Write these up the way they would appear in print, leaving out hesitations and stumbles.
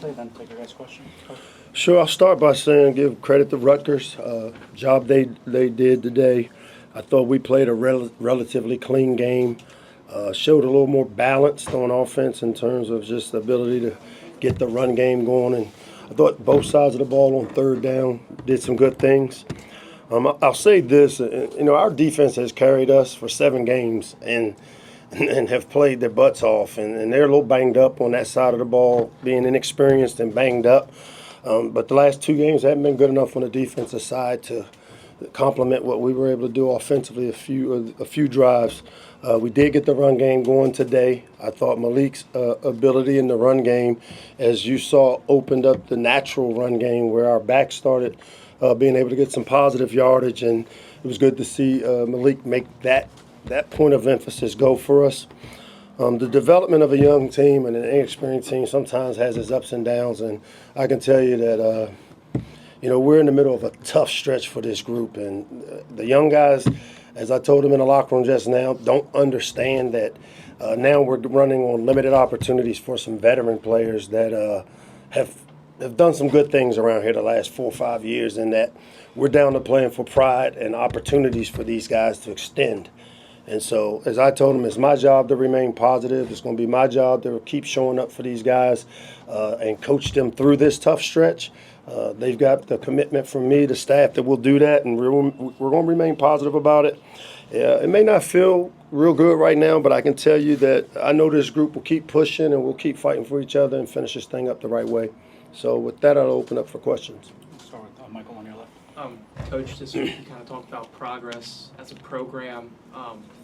Then take your guys' question. Sure, I'll start by saying give credit to Rutgers. Job they did today. I thought we played a relatively clean game. Showed a little more balanced on offense in terms of just the ability to get the run game going. And I thought both sides of the ball on third down did some good things. I'll say this, our defense has carried us for 7 games and have played their butts off, and they're a little banged up on that side of the ball, being inexperienced and banged up. But the last 2 games haven't been good enough on the defensive side to complement what we were able to do offensively. A few drives. We did get the run game going today. I thought Malik's ability in the run game, as you saw, opened up the natural run game where our backs started being able to get some positive yardage, and it was good to see Malik make that point of emphasis go for us. The development of a young team and an inexperienced team sometimes has its ups and downs, and I can tell you that we're in the middle of a tough stretch for this group, and the young guys, as I told them in the locker room just now, don't understand that now we're running on limited opportunities for some veteran players that have done some good things around here the last 4 or 5 years, and that we're down to playing for pride and opportunities for these guys to extend. And so, as I told them, it's my job to remain positive. It's going to be my job to keep showing up for these guys and coach them through this tough stretch. They've got the commitment from me, the staff, that we'll do that, and we're going to remain positive about it. It may not feel real good right now, but I can tell you that I know this group will keep pushing and we'll keep fighting for each other and finish this thing up the right way. So with that, I'll open up for questions. We'll start with Michael on your left. Coach, this week you kind of talked about progress as a program.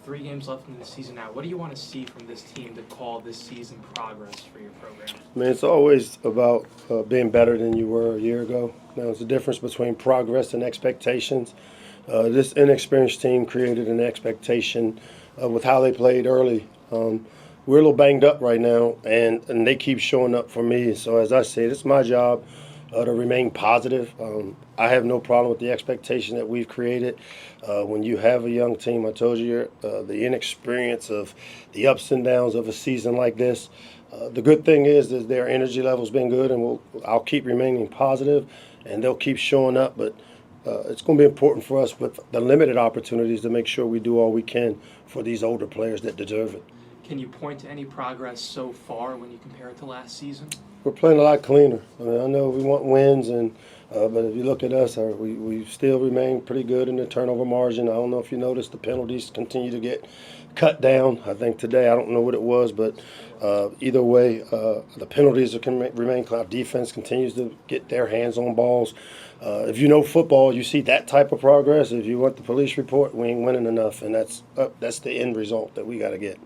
3 games left in the season now. What do you want to see from this team to call this season progress for your program? I mean, it's always about being better than you were a year ago. Now, it's the difference between progress and expectations. This inexperienced team created an expectation with how they played early. We're a little banged up right now, and they keep showing up for me. So, as I said, it's my job to remain positive. I have no problem with the expectation that we've created. When you have a young team, I told you, the inexperience of the ups and downs of a season like this. The good thing is that their energy level's been good, and I'll keep remaining positive, and they'll keep showing up. But it's going to be important for us with the limited opportunities to make sure we do all we can for these older players that deserve it. Can you point to any progress so far when you compare it to last season? We're playing a lot cleaner. I mean, I know we want wins, but if you look at us, we still remain pretty good in the turnover margin. I don't know if you noticed the penalties continue to get cut down. I think today, I don't know what it was, but either way, the penalties can remain clean. Our defense continues to get their hands on balls. If you know football, you see that type of progress. If you want the police report, we ain't winning enough, and that's the end result that we got to get.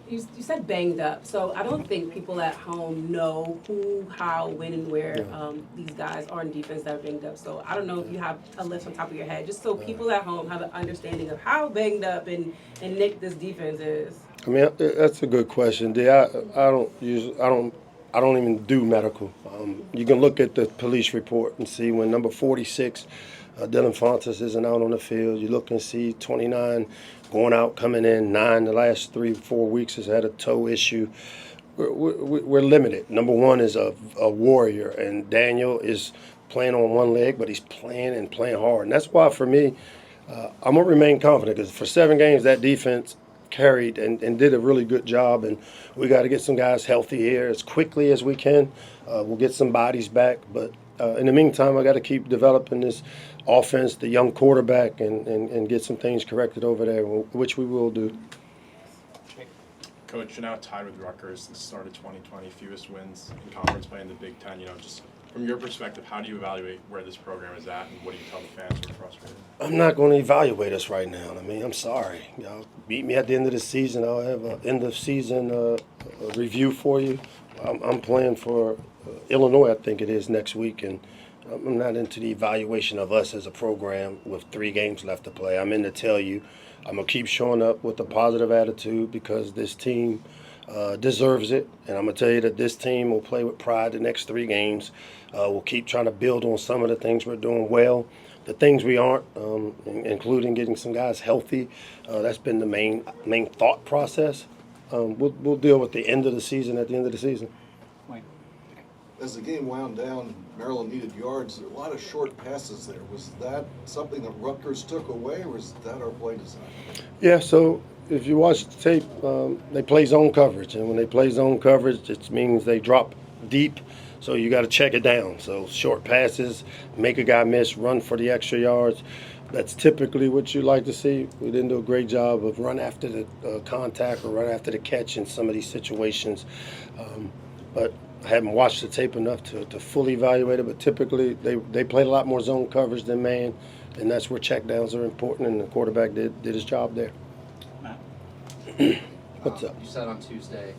You said banged up, so I don't think people at home know who, how, when, and where these guys are in defense that are banged up. So I don't know if you have a list on top of your head, just so people at home have an understanding of how banged up and nicked this defense is. I mean, that's a good question. I don't even do medical. You can look at the police report and see when number 46, Dylan Fontes, isn't out on the field. You look and see 29 going out, coming in. 9 the last 3-4 weeks has had a toe issue. We're limited. Number 1 is a warrior, and Daniel is playing on one leg, but he's playing hard. And that's why, for me, I'm going to remain confident, because for 7 games, that defense carried and did a really good job, and we got to get some guys healthy here as quickly as we can. We'll get some bodies back, but in the meantime, I got to keep developing this offense, the young quarterback, and get some things corrected over there, which we will do. Coach, you're now tied with Rutgers since the start of 2020, fewest wins in conference play in the Big Ten. Just from your perspective, how do you evaluate where this program is at, and what do you tell the fans who are frustrated? I'm not going to evaluate us right now. I mean, I'm sorry. Y'all beat me at the end of the season. I'll have an end-of-season review for you. I'm playing for Illinois, I think it is, next week, and I'm not into the evaluation of us as a program with 3 games left to play. I'm in to tell you I'm going to keep showing up with a positive attitude, because this team deserves it. And I'm going to tell you that this team will play with pride the next 3 games. We'll keep trying to build on some of the things we're doing well. The things we aren't, including getting some guys healthy, that's been the main thought process. We'll deal with the end of the season at the end of the season. Mike. as the game wound down, Maryland needed yards. A lot of short passes there. Was that something that Rutgers took away, or was that our play design? Yeah, so if you watch the tape, they play zone coverage, and when they play zone coverage, it means they drop deep, so you got to check it down. So short passes, make a guy miss, run for the extra yards. That's typically what you like to see. We didn't do a great job of run after the contact or run after the catch in some of these situations. But I haven't watched the tape enough to fully evaluate it. But typically they played a lot more zone coverage than man, and that's where checkdowns are important, and the quarterback did his job there. Matt? What's up? You said on Tuesday,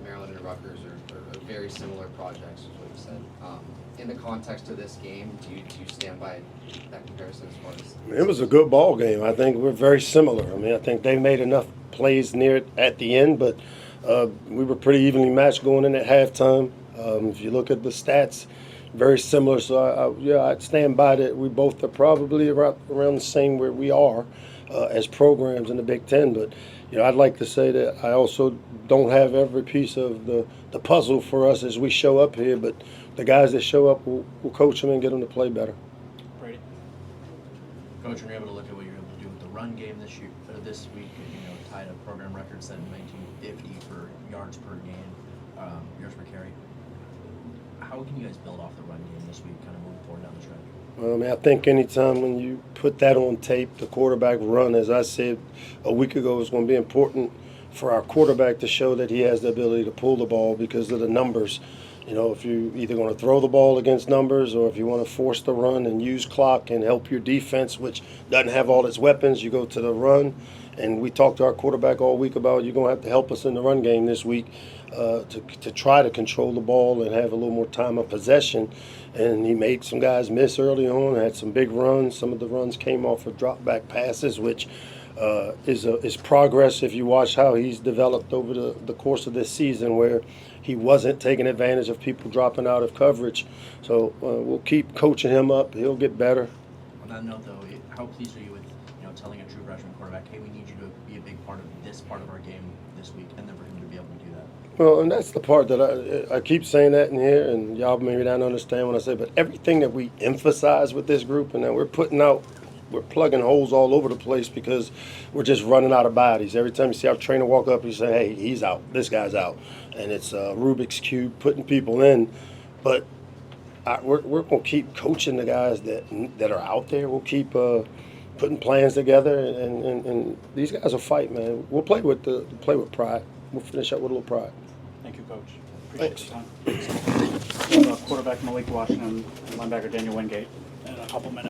Maryland and Rutgers are very similar projects, is what you said. In the context of this game, do you stand by that comparison as far as? It was a good ball game. I think we're very similar. I mean, I think they made enough plays near it at the end, but we were pretty evenly matched going in at halftime. If you look at the stats, very similar. So I'd stand by that. We both are probably around the same where we are as programs in the Big Ten. But I'd like to say that I also don't have every piece of the puzzle for us as we show up here. But the guys that show up, we'll coach them and get them to play better. Brady? Coach, when you're able to look at what you're able to do with the run game this week, tied a program record set in 1950 for yards per game, yards per carry. How can you guys build off the run game this week, kind of moving forward down the stretch? Well, I mean, I think anytime when you put that on tape, the quarterback run, as I said a week ago, is going to be important for our quarterback to show that he has the ability to pull the ball because of the numbers. If you're either going to throw the ball against numbers or if you want to force the run and use clock and help your defense, which doesn't have all its weapons, you go to the run. And we talked to our quarterback all week about you're going to have to help us in the run game this week to try to control the ball and have a little more time of possession. And he made some guys miss early on, had some big runs. Some of the runs came off of drop-back passes, which is progress if you watch how he's developed over the course of this season where he wasn't taking advantage of people dropping out of coverage. So we'll keep coaching him up. He'll get better. On that note, though, how pleased are you with telling a true freshman quarterback, hey, we need you to be a big part of this part of our game this week, and then for him to be able to do that? Well, and that's the part that I keep saying that in here, and y'all maybe don't understand when I say, but everything that we emphasize with this group and that we're plugging holes all over the place because we're just running out of bodies. Every time you see our trainer walk up, you say, hey, he's out, this guy's out. And it's Rubik's Cube, putting people in. But we're going to keep coaching the guys that are out there. We'll keep putting plans together, and these guys will fight, man. We'll play with pride. We'll finish up with a little pride. Thank you, Coach. Appreciate the time. Quarterback Malik Washington and linebacker Daniel Wingate in a couple minutes.